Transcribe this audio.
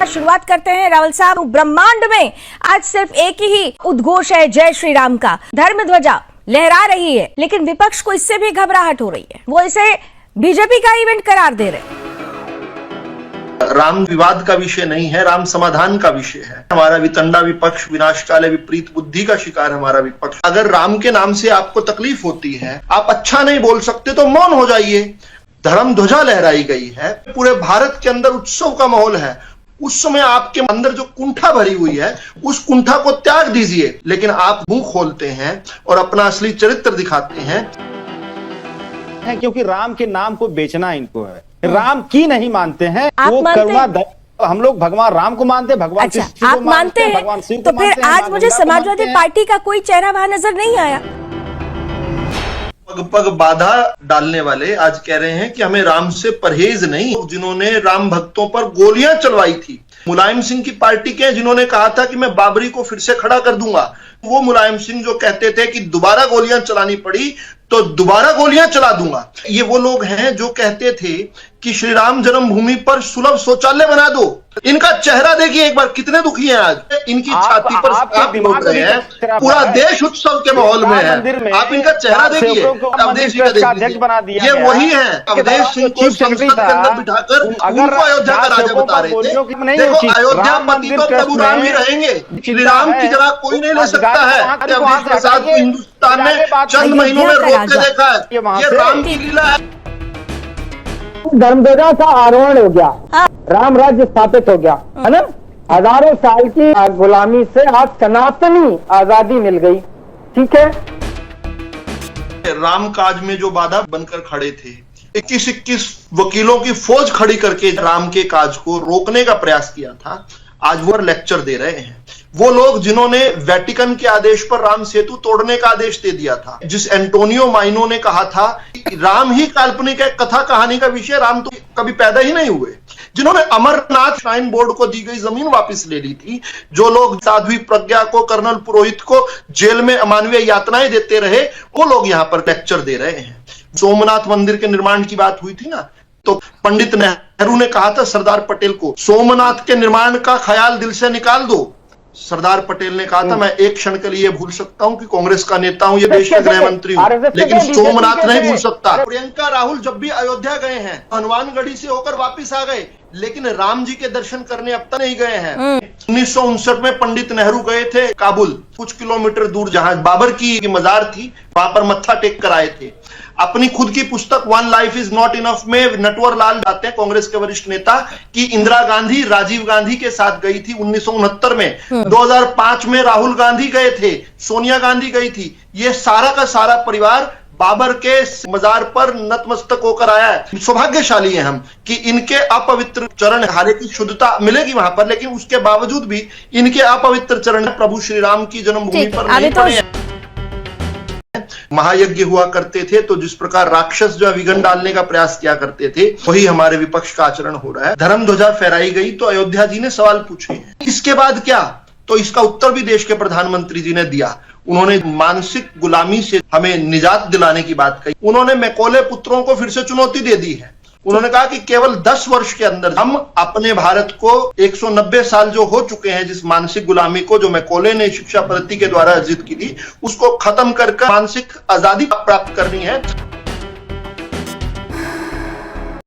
शुरुआत करते हैं राहुल साहब। ब्रह्मांड में आज सिर्फ एक ही उद्घोष है जय श्री राम का। धर्म ध्वजा लहरा रही है, लेकिन विपक्ष को इससे भी घबराहट हो रही है। वो इसे बीजेपी का इवेंट करार दे रहे हैं। राम विवाद का विषय नहीं है, राम समाधान का विषय है। हमारा वितंडा विपक्ष, विनाशकाले विपरीत बुद्धि का शिकार हमारा विपक्ष। अगर राम के नाम से आपको तकलीफ होती है, आप अच्छा नहीं बोल सकते तो मौन हो जाइए। धर्म ध्वजा लहराई गई है, पूरे भारत के अंदर उत्सव का माहौल है। उस समय आपके अंदर जो कुंठा भरी हुई है, उस कुंठा को त्याग दीजिए। लेकिन आप मुंह खोलते हैं और अपना असली चरित्र दिखाते हैं। क्योंकि राम के नाम को बेचना इनको है। राम की नहीं मानते हैं, वो मानते हम लोग भगवान राम को मानते हैं, भगवान अच्छा, कृष्ण आप को मानते हैं, भगवान शिव को तो फिर आज मुझे समाजवादी पार्टी का कोई चेहरा वहां नजर नहीं आया। पग पग बाधा डालने वाले आज कह रहे हैं कि हमें राम से परहेज नहीं। जिन्होंने राम भक्तों पर गोलियां चलवाई थी, मुलायम सिंह की पार्टी के, जिन्होंने कहा था कि मैं बाबरी को फिर से खड़ा कर दूंगा, वो मुलायम सिंह जो कहते थे कि दोबारा गोलियां चलानी पड़ी तो दोबारा गोलियां चला दूंगा। ये वो लोग हैं जो कहते थे कि श्री राम जन्मभूमि पर सुलभ शौचालय बना दो। इनका चेहरा देखिए एक बार, कितने दुखी हैं आज। इनकी छाती पर आप बोल रहे हैं, पूरा देश उत्सव के माहौल में है। आप इनका चेहरा देखिए। अवधेश सिंह ये वही है, अवधेश सिंह को संसद के अंदर बिठाकर उनको अयोध्या का राजा बता रहे थे। देखो, अयोध्या पति तो प्रभु राम ही रहेंगे, श्री राम की जगह कोई नहीं ले सकता है। अवधेश प्रसाद को हिंदुस्तान में चंद महीनों में रोकते देखा है। ये राम की लीला है। धर्मध्वजा का आरोहण हो गया, राम राज्य स्थापित हो गया, है ना। हजारों साल की गुलामी से आज सनातनी आजादी मिल गई। ठीक है, राम काज में जो बाधा बनकर खड़े थे, 21 वकीलों की फौज खड़ी करके राम के काज को रोकने का प्रयास किया था, आज वो लेक्चर दे रहे हैं। वो लोग जिन्होंने वेटिकन के आदेश पर राम सेतु तोड़ने का आदेश दे दिया था, जिस एंटोनियो माइनो ने कहा था कि राम ही काल्पनिक है, कथा कहानी का विषय, राम तो कभी पैदा ही नहीं हुए, जिन्होंने अमरनाथ श्राइन बोर्ड को दी गई जमीन वापस ले ली थी, जो लोग साध्वी प्रज्ञा को, कर्नल पुरोहित को जेल में अमानवीय यातनाएं देते रहे, वो लोग यहां पर लेक्चर दे रहे हैं। सोमनाथ मंदिर के निर्माण की बात हुई थी ना, तो पंडित नेहरू ने कहा था सरदार पटेल को, सोमनाथ के निर्माण का ख्याल दिल से निकाल दो। सरदार पटेल ने कहा था, मैं एक क्षण के लिए भूल सकता हूं कि कांग्रेस का नेता हूं, ये देश का गृह मंत्री हूं, लेकिन सोमनाथ नहीं भूल सकता। प्रियंका राहुल जब भी अयोध्या गए हैं, हनुमानगढ़ी से होकर वापस आ गए, लेकिन राम जी के दर्शन करने अब तक नहीं गए हैं। 1959 में पंडित नेहरू गए थे काबुल, कुछ किलोमीटर दूर जहां बाबर की मजार थी, वहां पर मत्था टेक कर आए थे। अपनी खुद की पुस्तक one life is not enough में नटवर लाल जाते हैं, कांग्रेस के वरिष्ठ नेता, कि इंदिरा गांधी राजीव गांधी के साथ गई थी 1969 में। 2005 में राहुल गांधी गए थे, सोनिया गांधी गई थी। ये सारा का सारा परिवार बाबर के मजार पर नतमस्तक होकर आया है। सौभाग्यशाली हैं हम कि इनके अपवित्र चरण, हालांकि शुद्धता मिलेगी वहां पर, लेकिन उसके बावजूद भी इनके अपवित्र चरण प्रभु श्री राम की जन्मभूमि पर नहीं पड़े हैं। महायज्ञ हुआ करते थे, तो जिस प्रकार राक्षस जो विघन डालने का प्रयास किया करते थे, वही हमारे विपक्ष का आचरण हो रहा है। धर्म ध्वजा फहराई गई तो अयोध्या जी ने सवाल पूछे हैं, इसके बाद क्या? तो इसका उत्तर भी देश के प्रधानमंत्री जी ने दिया। उन्होंने मानसिक गुलामी से हमें निजात दिलाने की बात कही। उन्होंने मैकॉले पुत्रों को फिर से चुनौती दे दी है। उन्होंने कहा कि केवल 10 वर्ष के अंदर हम अपने भारत को 190 साल जो हो चुके हैं, जिस मानसिक गुलामी को जो मैकॉले ने शिक्षा पद्धति के द्वारा अर्जित की थी, उसको खत्म कर मानसिक आजादी प्राप्त करनी है।